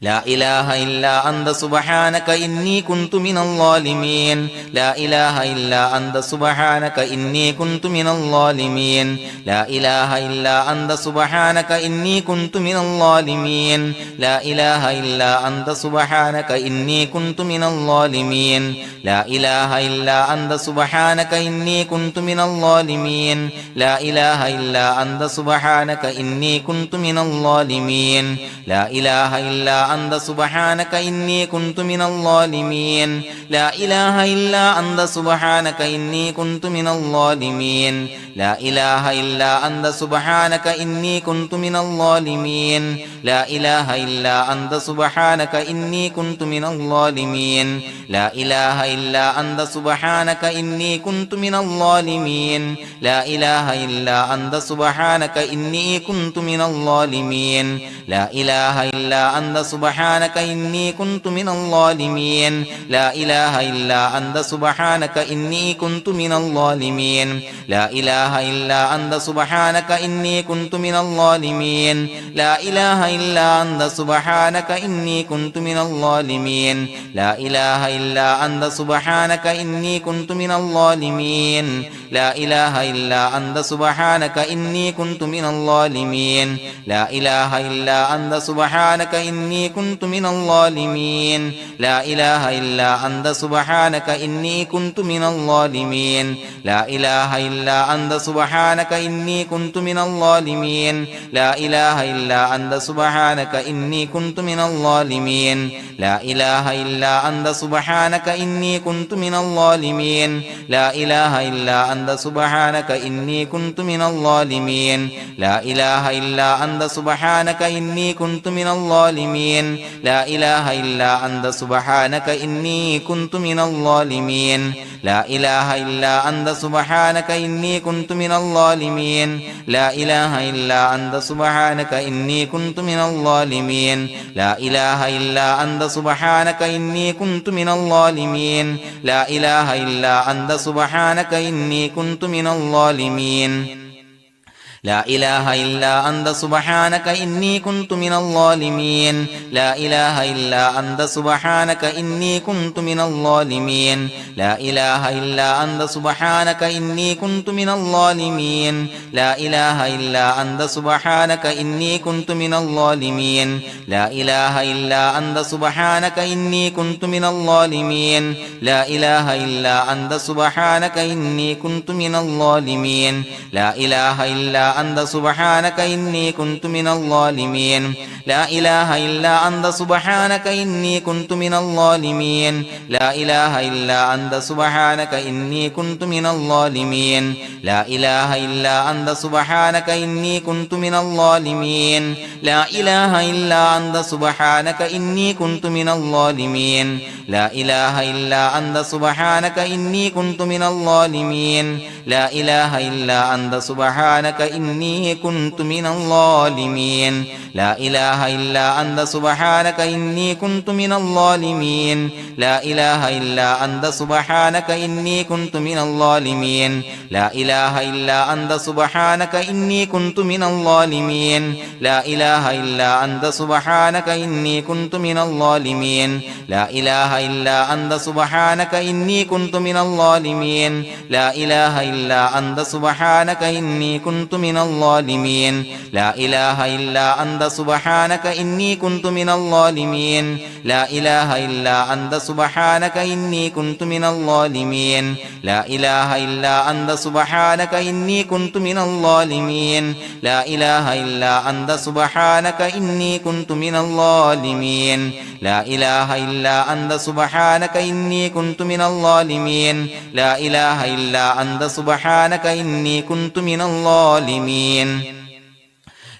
لا إله إلا أنت سبحانك إني كنت من الظالمين لا إله إلا أنت سبحانك إني كنت من الظالمين لا إله إلا أنت سبحانك إني كنت من الظالمين لا إله إلا أنت سبحانك إني كنت من الظالمين لا إله إلا أنت سبحانك إني كنت من الظالمين لا إله إلا أنت سبحانك إني كنت من الظالمين لا إله إلا أنت سبحانك إني كنت من الظالمين لا إله إلا أنت سبحانك إني كنت من الظالمين لا إله إلا أنت سبحانك إني كنت من الظالمين لا إله إلا أنت سبحانك إني كنت من الظالمين لا إله إلا أنت سبحانك إني كنت من الظالمين لا إله إلا أنت سبحانك إني كنت من الظالمين لا إله إلا أنت سبحانك إني كنت من الظالمين لا إله إلا أنت سبحانك إني كنت من الظالمين لا إله إلا أنت سبحانك إني كنت من الظالمين لا إله إلا أنت سبحانك إني كنت من الظالمين لا إله إلا أنت سبحانك إني كنت من الظالمين لا إله إلا أنت سبحانك إني كنت من الظالمين لا إله إلا أنت سبحانك إني كنت من الظالمين لا إله إلا أنت سبحانك إني كنت من الظالمين لا إله إلا أنت سبحانك إني كنت من الظالمين لا إله إلا أنت سبحانك إني كنت من الظالمين لا إله إلا أنت سبحانك إني كنت من الظالمين لا إله إلا أنت سبحانك إني كنت من الظالمين لا إله إلا أنت سبحانك إني كنت من الظالمين لا إله إلا أنت سبحانك إني كنت من الظالمين لا إله إلا أنت سبحانك إني كنت من الظالمين لا إله إلا أنت سبحانك إني كنت من الظالمين لا إله إلا أنت سبحانك إني كنت من الظالمين لا إله إلا أنت سبحانك إني كنت من الظالمين لا إله إلا أنت سبحانك إني كنت من الظالمين لا إله إلا أنت سبحانك إني كنت من الظالمين لا إله إلا أنت سبحانك إني كنت من الظالمين لا إله إلا أنت سبحانك إني كنت من الظالمين لا إله إلا أنت سبحانك إني كنت من الظالمين لا إله إلا أنت سبحانك إني كنت من الظالمين لا إله إلا أنت سبحانك إني كنت من الظالمين لا إله إلا أنت سبحانك إني كنت من الظالمين لا إله إلا أنت سبحانك إني كنت من الظالمين لا إله إلا أنت سبحانك إني كنت من الظالمين لا إله إلا أنت سبحانك إني كنت من الظالمين لا إله إلا أنت سبحانك إني كنت من الظالمين لا إله إلا أنت سبحانك إني كنت من الظالمين لا إله إلا أنت سبحانك إني كنت من الظالمين لا إله إلا أنت سبحانك إني كنت من الظالمين لا إله إلا أنت سبحانك إني كنت من الظالمين لا إله إلا أنت سبحانك إني كنت من الظالمين لا إله إلا أنت سبحانك إني كنت من الظالمين لا إله إلا أنت سبحانك إني كنت من الظالمين لا إله إلا أنت سبحانك إني كنت من الظالمين لا إله إلا أنت سبحانك إني كنت من الظالمين لا إله إلا أنت سبحانك إني كنت من الظالمين لا إله إلا أنت سبحانك إني كنت من الظالمين لا إله إلا أنت سبحانك إني كنت من الظالمين لا إله إلا أنت سبحانك إني كنت من الظالمين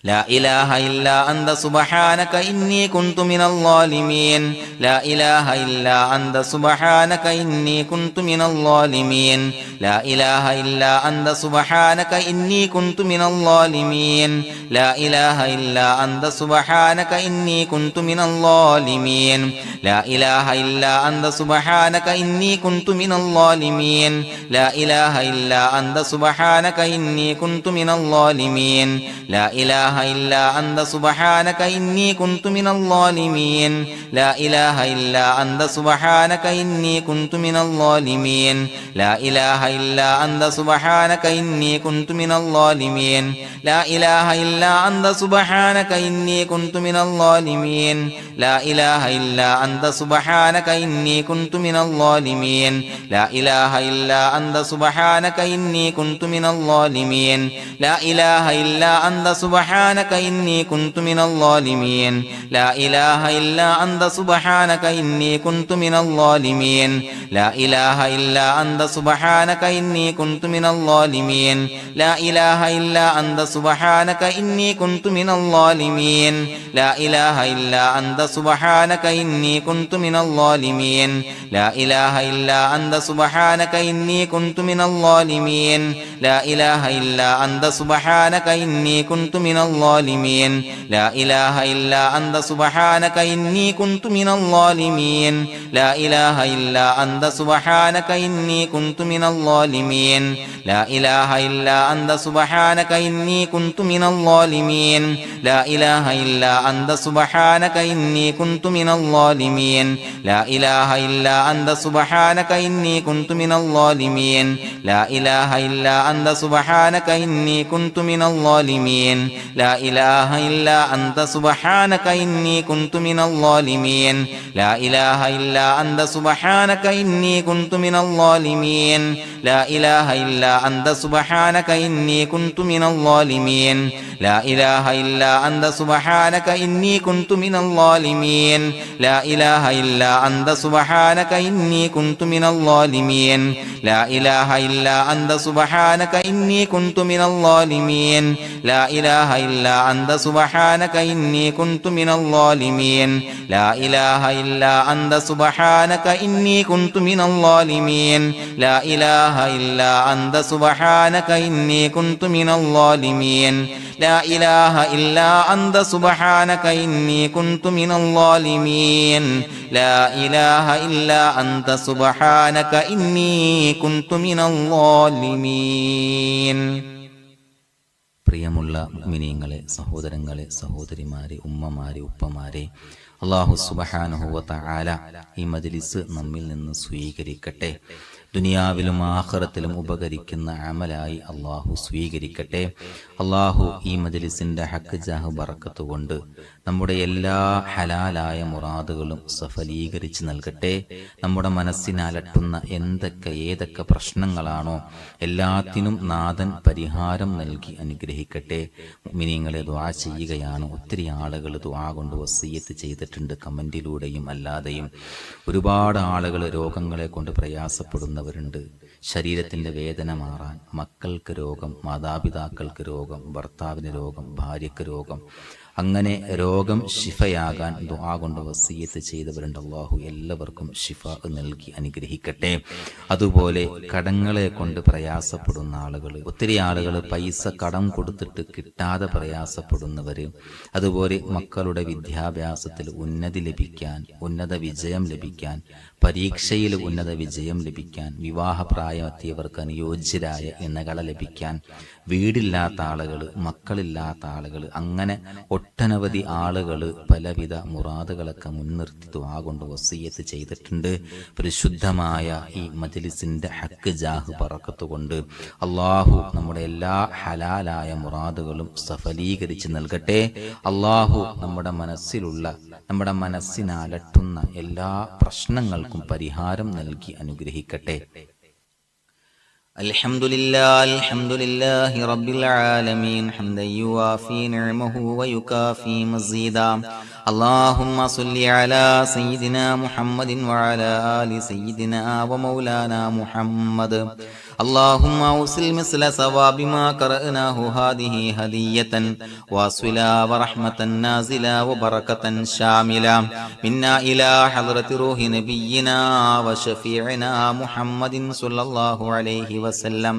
لا إله إلا أنت سبحانك إني كنت من الظالمين لا إله إلا أنت سبحانك إني كنت من الظالمين لا إله إلا أنت سبحانك إني كنت من الظالمين لا إله إلا أنت سبحانك إني كنت من الظالمين لا إله إلا أنت سبحانك إني كنت من الظالمين لا إله إلا أنت سبحانك إني كنت من الظالمين لا إله إلا أنت سبحانك إني كنت من الظالمين لا إله إلا أنت سبحانك إني كنت من الظالمين لا إله إلا أنت سبحانك إني كنت من الظالمين لا إله إلا أنت سبحانك إني كنت من الظالمين لا إله إلا أنت سبحانك إني كنت من الظالمين لا إله إلا أنت سبحانك إني كنت من الظالمين لا إله إلا أنت سبحانك إني كنت من الظالمين لا إله إلا أنت سبحانك إني كنت من الظالمين لا إله إلا أنت سبحانك إني كنت من الظالمين لا إله إلا أنت سبحانك إني كنت من الظالمين لا إله إلا أنت سبحانك إني كنت من الظالمين لا إله إلا أنت سبحانك إني كنت من الظالمين لا إله إلا أنت سبحانك إني كنت من الظالمين لا إله إلا أنت سبحانك إني كنت من الظالمين لا إله إلا أنت سبحانك إني كنت من الظالمين لا إله إلا أنت سبحانك إني كنت من الظالمين لا إله إلا أنت سبحانك إني كنت من الظالمين لا إله إلا أنت سبحانك إني كنت من الظالمين لا إله إلا أنت سبحانك إني كنت من الظالمين لا إله إلا أنت سبحانك إني كنت من الظالمين لا إله إلا أنت سبحانك إني كنت من الظالمين لا إله إلا أنت سبحانك إني كنت من الظالمين لا إله إلا أنت سبحانك إني كنت من الظالمين لا إله إلا أنت سبحانك إني كنت من الظالمين لا إله إلا أنت سبحانك إني كنت من الظالمين لا إله إلا أنت سبحانك إني كنت من الظالمين لا إله إلا أنت سبحانك إني كنت من الظالمين لا إله إلا أنت سبحانك إني كنت من الظالمين لا إله إلا أنت سبحانك إني كنت من الظالمين لا إله إلا أنت سبحانك إني كنت من الظالمين. പ്രിയമുള്ള മുഅ്മിനീങ്ങളെ, സഹോദരങ്ങളെ, സഹോദരിമാരെ, ഉമ്മമാരെ, ഉപ്പമാരെ, അല്ലാഹു സുബ്ഹാനഹു വ തആല ഈ മജ്ലിസ് നമ്മിൽ നിന്ന് സ്വീകരിക്കട്ടെ. ദുനിയാവിലും ആഖിറത്തിലും ഉപകരിക്കുന്ന അമലായി അള്ളാഹു സ്വീകരിക്കട്ടെ. അള്ളാഹു ഈ മജ്ലിസിന്റെ ഹക്ക് ജാഹ് ബറക്കത്ത് കൊണ്ട് നമ്മുടെ എല്ലാ ഹലാലായ മുറാദുകളും സഫലീകരിച്ച് നൽകട്ടെ. നമ്മുടെ മനസ്സിനലട്ടുന്ന ഏതൊക്കെ പ്രശ്നങ്ങളാണോ എല്ലാത്തിനും നാഥൻ പരിഹാരം നൽകി അനുഗ്രഹിക്കട്ടെ. മുഅ്മിനീങ്ങളെ, ദുആ ചെയ്യുകയാണ്. ഒത്തിരി ആളുകൾ ദുആ കൊണ്ട് വസിയ്യത്ത് ചെയ്തിട്ടുണ്ട്, കമന്റിലൂടെയും അല്ലാതെയും. ഒരുപാട് ആളുകൾ രോഗങ്ങളെ കൊണ്ട് പ്രയാസപ്പെടുന്നവരുണ്ട്. ശരീരത്തിന്റെ വേദന മാറാൻ, മക്കൾക്ക് രോഗം, മാതാപിതാക്കൾക്ക് രോഗം, ഭർത്താവിന് രോഗം, ഭാര്യയ്ക്ക് രോഗം, അങ്ങനെ രോഗം ശിഫയാകാൻ ദുആ കൊണ്ട് വസിയ്യത്ത് ചെയ്തവരുണ്ട്. അല്ലാഹു എല്ലാവർക്കും ശിഫ നൽകി അനുഗ്രഹിക്കട്ടെ. അതുപോലെ കടങ്ങളെ കൊണ്ട് പ്രയാസപ്പെടുന്ന ആളുകൾ, ഒത്തിരി ആളുകൾ പൈസ കടം കൊടുത്തിട്ട് കിട്ടാതെ പ്രയാസപ്പെടുന്നവര്, അതുപോലെ മക്കളുടെ വിദ്യാഭ്യാസത്തിൽ ഉന്നതി ലഭിക്കാൻ, ഉന്നത വിജയം ലഭിക്കാൻ, പരീക്ഷയിൽ ഉന്നത വിജയം ലഭിക്കാൻ, വിവാഹപ്രായമെത്തിയവർക്ക് അനുയോജ്യരായ ഇണകളെ ലഭിക്കാൻ, വീടില്ലാത്ത ആളുകൾ, മക്കളില്ലാത്ത ആളുകൾ, അങ്ങനെ ഒട്ടനവധി ആളുകൾ പലവിധ മുറാദുകളൊക്കെ മുൻനിർത്തി ദുആ കൊണ്ട് വസിയ്യത്ത് ചെയ്തിട്ടുണ്ട്. പരിശുദ്ധമായ ഈ മജ്ലിസിന്റെ ഹക്ക് ജാഹ് ബറക്കത്ത് കൊണ്ട് അള്ളാഹു നമ്മുടെ എല്ലാ ഹലാലായ മുറാദുകളും സഫലീകരിച്ച് നൽകട്ടെ. അള്ളാഹു നമ്മുടെ മനസ്സിനലട്ടുന്ന എല്ലാ പ്രശ്നങ്ങൾക്കും പരിഹാരം നൽകി അനുഗ്രഹിക്കട്ടെ. الحمد لله رب العالمين حمدا يوافي نعمه ويكافي مزيدا. اللهم صل على سيدنا محمد وعلى آل سيدنا ومولانا محمد. اللهم أوصل مثل ثواب ما قرأناه هذه هدية واصلا ورحمة نازلا وبركة شاملة منا إلى حضرة روح نبينا وشفيعنا محمد صلى الله عليه وسلم،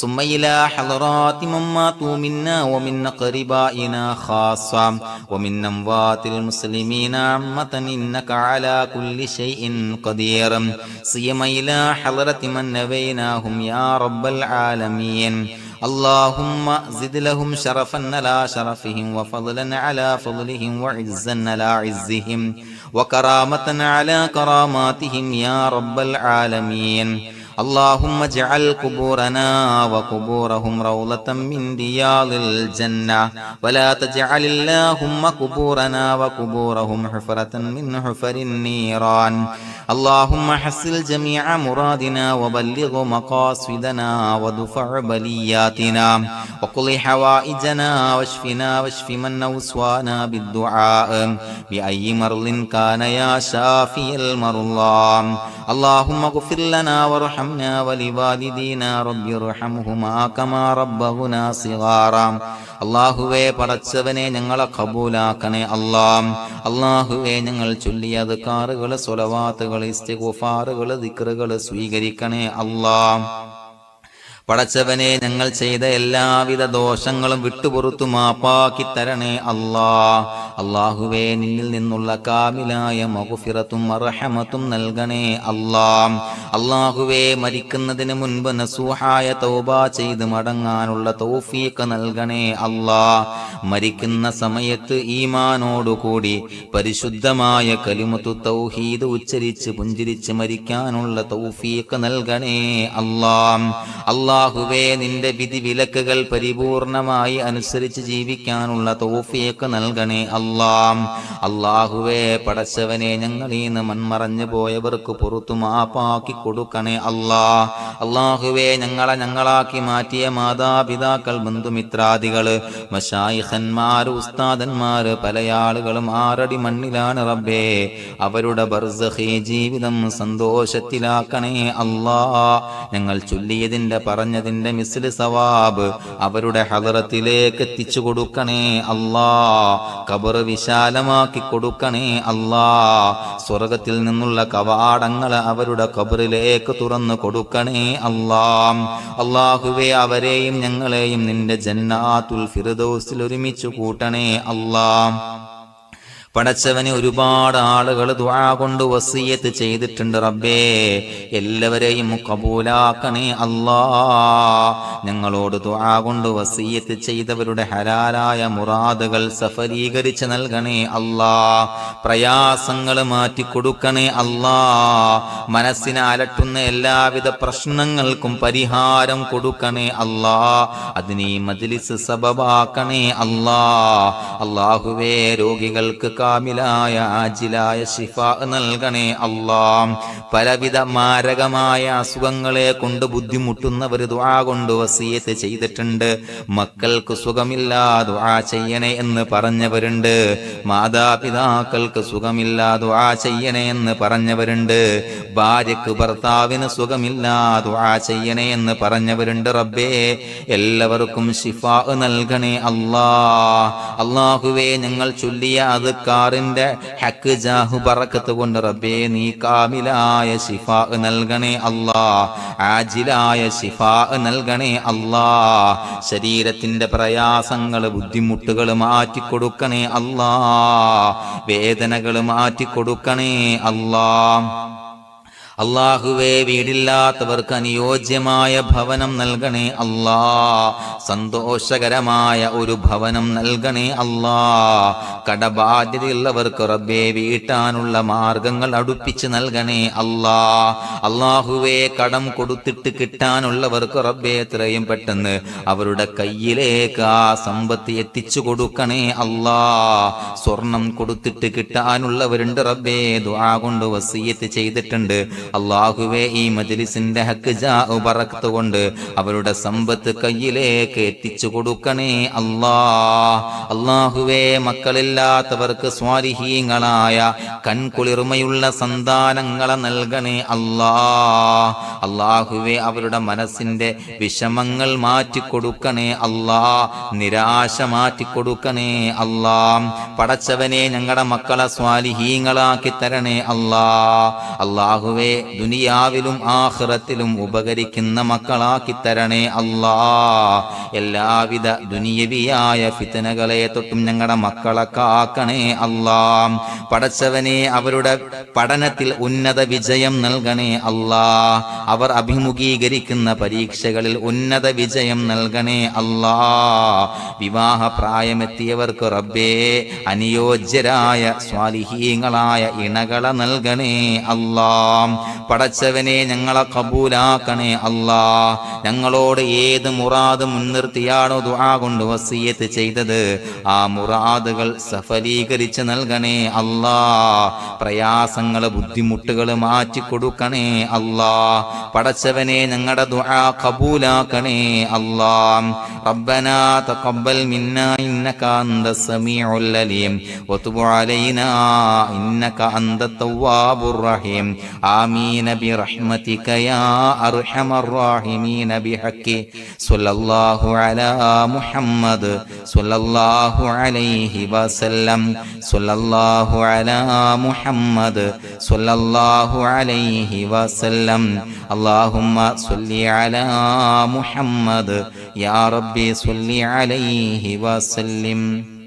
ثم إلى حضرات من ماتوا منا ومن أقربائنا خاصة ومن أموات المسلمين عامة، إنك على كل شيء قدير. سيما إلى حضرة من نبيناهم يا رب العالمين. اللهم زد لهم شرفا على شرفهم وفضلا على فضلهم وعزا على عزهم وكرامة على كراماتهم يا رب العالمين. اللهم اجعل قبورنا وقبورهم روضة من رياض الجنة ولا تجعل اللهم قبورنا وقبورهم حفرة من حفر النيران. اللهم حصل جميع مرادنا وبلغ مقاصدنا ودفع بلياتنا وقض حوائجنا واشفنا واشف من أوصانا بالدعاء بأي مرض كان يا شافي المرضى. اللهم اغفر لنا وارحمنا ولوالدينا رب ارحمهما كما ربونا صغارا. അള്ളാഹുവേ പടച്ചവനെ ഞങ്ങളെ ഖബൂലാക്കണേ അല്ലാഹ്. അള്ളാഹുവേ ഞങ്ങൾ ചൊല്ലിയ അദ്കാറുകൾ സ്വലവാത്തുകൾ ഇസ്തിഗ്ഫാറുകൾ ദിക്റുകൾ സ്വീകരിക്കണേ അല്ലാഹ്. പടച്ചവനെ ഞങ്ങൾ ചെയ്ത എല്ലാവിധ ദോഷങ്ങളും വിട്ടുപുറത്തു മാപ്പാക്കി തരണേ അല്ലാഹ്. അല്ലാഹുവേ നിന്നിൽ നിന്നുള്ള കാമിലായ മഗ്ഫിറത്തും റഹ്മത്തും നൽകണേ അല്ലാഹ്. അല്ലാഹുവേ മരിക്കുന്നതിന് മുൻപ് നസൂഹായ തൗബ ചെയ്ത് മടങ്ങാനുള്ള തൗഫീഖ് നൽകണേ അല്ലാഹ്. മരിക്കുന്ന സമയത്ത് ഈമാനോടുകൂടി പരിശുദ്ധമായ കലിമത്തു തൗഹീദ് ഉച്ചരിച്ച് പുഞ്ചിരിച്ച് മരിക്കാനുള്ള തൗഫീഖ് നൽകണേ അല്ലാഹ്. അല്ലാഹുവേ നിന്റെ വിധി വിലക്കുകൾ പരിപൂർണമായി അനുസരിച്ച് ജീവിക്കാനുള്ള തൗഫീഖ് നൽകണേ അല്ലാഹ്. അല്ലാഹുവേ പടച്ചവനെ ഞങ്ങളീന്ന് മൺമറഞ്ഞു പോയവർക്ക് പുറത്തു മാപ്പാക്കി കൊടുക്കണേ അല്ലാഹ്. അല്ലാഹുവേ ഞങ്ങളാക്കി മാറ്റിയ മാതാപിതാക്കൾ ബന്ധുമിത്രാദികള് മശായിഖന്മാര് ഉസ്താദന്മാര് പല ആളുകളും ആറടി മണ്ണിലാണ് റബ്ബേ. അവരുടെ ബർസഖി ജീവിതം സന്തോഷത്തിലാക്കണേ അല്ലാഹ്. ഞങ്ങൾ ചൊല്ലിയതിന്റെ പറഞ്ഞതിന്റെ മിസ്ല് സവാബ് അവരുടെ ഹദറത്തിലേക്ക് എത്തിച്ചു കൊടുക്കണേ അല്ലാഹ്. ഖബർ വിശാലമാക്കി കൊടുക്കണേ അല്ലാഹ്. സ്വർഗത്തിൽ നിന്നുള്ള കവാടങ്ങൾ അവരുടെ ഖബറിലേക്ക് തുറന്നു കൊടുക്കണേ അല്ലാഹ്. അല്ലാഹുവേ അവരെയും ഞങ്ങളെയും നിന്റെ ജന്നാത്തുൽ ഫിർദൗസിൽ ഒരുമിച്ച് കൂട്ടണേ അല്ലാഹ്. പടച്ചവന് ഒരുപാട് ആളുകൾ ദുആ കൊണ്ട് വസിയത്ത് ചെയ്തിട്ടുണ്ട് റബ്ബേ. എല്ലാവരെയും കബൂലാക്കണേ അല്ലാഹ്. ഞങ്ങളോട് ദുആ കൊണ്ട് വസിയത്ത് ചെയ്തവരുടെ ഹലാലായ മുറാദുകൾ സഫലീകരിച്ച് നൽകണേ അല്ലാഹ്. പ്രയാസങ്ങൾ മാറ്റിക്കൊടുക്കണേ അല്ലാഹ്. മനസ്സിനെ അലട്ടുന്ന എല്ലാവിധ പ്രശ്നങ്ങൾക്കും പരിഹാരം കൊടുക്കണേ അല്ലാഹ്. അതിന് ഈ മജ്ലിസ് സബബാക്കണേ അല്ലാഹ്. അല്ലാഹുവേ രോഗികൾക്ക് കാമിലായ ആജിലായ ശിഫാ നൽകണേ അല്ലാഹ്. പലവിധ മാരകമായ അസുഖങ്ങളെ കൊണ്ട് ബുദ്ധിമുട്ടുന്നവർ ദുആ കൊണ്ട് വസിയത്ത് ചെയ്തിട്ടുണ്ട്. മക്കൾക്ക് സുഖമില്ലാ ദുആ ചെയ്യണേ എന്ന് പറഞ്ഞവരുണ്ട്. മാതാപിതാക്കൾക്ക് സുഖമില്ലാ ദുആ ചെയ്യണേ എന്ന് പറഞ്ഞവരുണ്ട്. ഭാര്യക്ക് ഭർത്താവിന് സുഖമില്ലാ ദുആ ചെയ്യണേ എന്ന് പറഞ്ഞവരുണ്ട് റബ്ബേ. എല്ലാവർക്കും ശിഫാ നൽകണേ അല്ലാഹ്. അല്ലാഹുവേ ഞങ്ങൾ ചൊല്ലിയ അദ്കാറിന്റെ ഹക്ക് ജാഹു ബറക്കത്ത് കൊണ്ട് റബ്ബേ നീ കാമിലായ ശിഫാ നൽകണേ അല്ലാഹ്. ആജിലായ ശിഫാ നൽകണേ അല്ലാഹ്. ശരീരത്തിന്റെ പ്രയാസങ്ങൾ ബുദ്ധിമുട്ടുകൾ മാറ്റിക്കൊടുക്കണേ അല്ലാഹ്. വേദനകൾ മാറ്റിക്കൊടുക്കണേ അല്ലാഹ്. അല്ലാഹുവേ വീടില്ലാത്തവർക്ക് അനുയോജ്യമായ ഭവനം നൽകണേ അല്ലാഹ്. സന്തോഷകരമായ ഒരു ഭവനം നൽകണേ അല്ലാഹ്. കടബാധ്യതയുള്ളവർക്ക് റബ്ബേ വീട്ടാനുള്ള മാർഗങ്ങൾ അടുപ്പിച്ച് നൽകണേ അല്ലാഹ്. അല്ലാഹുവേ കടം കൊടുത്തിട്ട് കിട്ടാനുള്ളവർക്ക് റബ്ബേ എത്രയും പെട്ടെന്ന് അവരുടെ കയ്യിലേക്ക് ആ സമ്പത്ത് എത്തിച്ചു കൊടുക്കണേ അല്ലാഹ്. സ്വർണം കൊടുത്തിട്ട് കിട്ടാനുള്ളവരുണ്ട് റബ്ബേ ദുആ കൊണ്ട് വസിയത്ത് ചെയ്തിട്ടുണ്ട്. അല്ലാഹുവേ ഈ മജ്ലിസിന്റെ ഹക്ക് ജാഉ ബറക്കത്ത് കൊണ്ട് അവരുടെ സമ്പത്ത് കയ്യിലേക്ക് എത്തിച്ചു കൊടുക്കണേ അല്ലാഹ്. അല്ലാഹുവേ മക്കളില്ലാത്തവർക്ക് സ്വാലിഹീങ്ങളായ കൺകുളിർമയുള്ള സന്താനങ്ങളെ നൽകണേ അല്ലാഹ്. അല്ലാഹുവേ അവരുടെ മനസ്സിന്റെ വിഷമങ്ങൾ മാറ്റിക്കൊടുക്കണേ അല്ലാഹ്. നിരാശ മാറ്റിക്കൊടുക്കണേ അല്ലാഹ്. പടച്ചവനെ ഞങ്ങളുടെ മക്കളെ സ്വാലിഹീങ്ങളാക്കി തരണേ അല്ലാഹ്. അല്ലാഹുവേ ദുനിയാവിലും ആഖിറത്തിലും ഉപകരിക്കുന്ന മക്കളാക്കി തരണേ അല്ലാ. എല്ലാവിധ ദുനിയവിയായ ഫിത്നകളെ തൊട്ടും ഞങ്ങളുടെ മക്കളെ കാക്കണേ അല്ലാ. പടച്ചവനെ അവരുടെ പഠനത്തിൽ ഉന്നത വിജയം നൽകണേ അല്ലാ. അവർ അഭിമുഖീകരിക്കുന്ന പരീക്ഷകളിൽ ഉന്നത വിജയം നൽകണേ അല്ലാ. വിവാഹ പ്രായമെത്തിയവർക്ക് റബ്ബേ അനുയോജ്യരായ സ്വാലിഹീങ്ങളായ ഇണകളെ നൽകണേ അല്ലാ. പടച്ചവനെ ഞങ്ങളെ കബൂലാക്കണേ അല്ലാ. ഞങ്ങളോട് ഏത് മുറാദ് മുൻനിർത്തിയാണോ ദുആ കൊണ്ട് വസിയത്ത് ചെയ്തത് ആ മുറാദുകൾ സഫലീകരിച്ച് നൽകണേ അല്ലാ. പ്രയാസങ്ങള് ബുദ്ധിമുട്ടുകൾ മാറ്റിക്കൊടുക്കണേ അല്ലാ. പടച്ചവനെ ഞങ്ങളുടെ ദുആ കബൂലാക്കണേ അല്ലാ. റബ്ബനാ തഖബ്ബൽ മിന്നാ ഇന്നക അന്തസ് സമീഉൽ അലീം വതുബ് അലൈനാ ഇന്നക അന്തത് തവ്വാബുർ റഹീം. ആമീൻ ബിറഹ്മതിക യാ അർഹമർ റഹീമീൻ ബിഹഖി സ്വല്ലല്ലാഹു അലാ മുഹമ്മദ് സ്വല്ലല്ലാഹു അലൈഹി വസല്ലം സ്വല്ലല്ലാഹു അലാ മുഹമ്മദ് സ്വല്ലല്ലാഹു അലൈഹി വസല്ലം. അല്ലാഹുമ്മ സ്വല്ലി അലാ മുഹമ്മദ് യാ റബ്ബി സ്വല്ലി അലൈഹി വസല്ലം.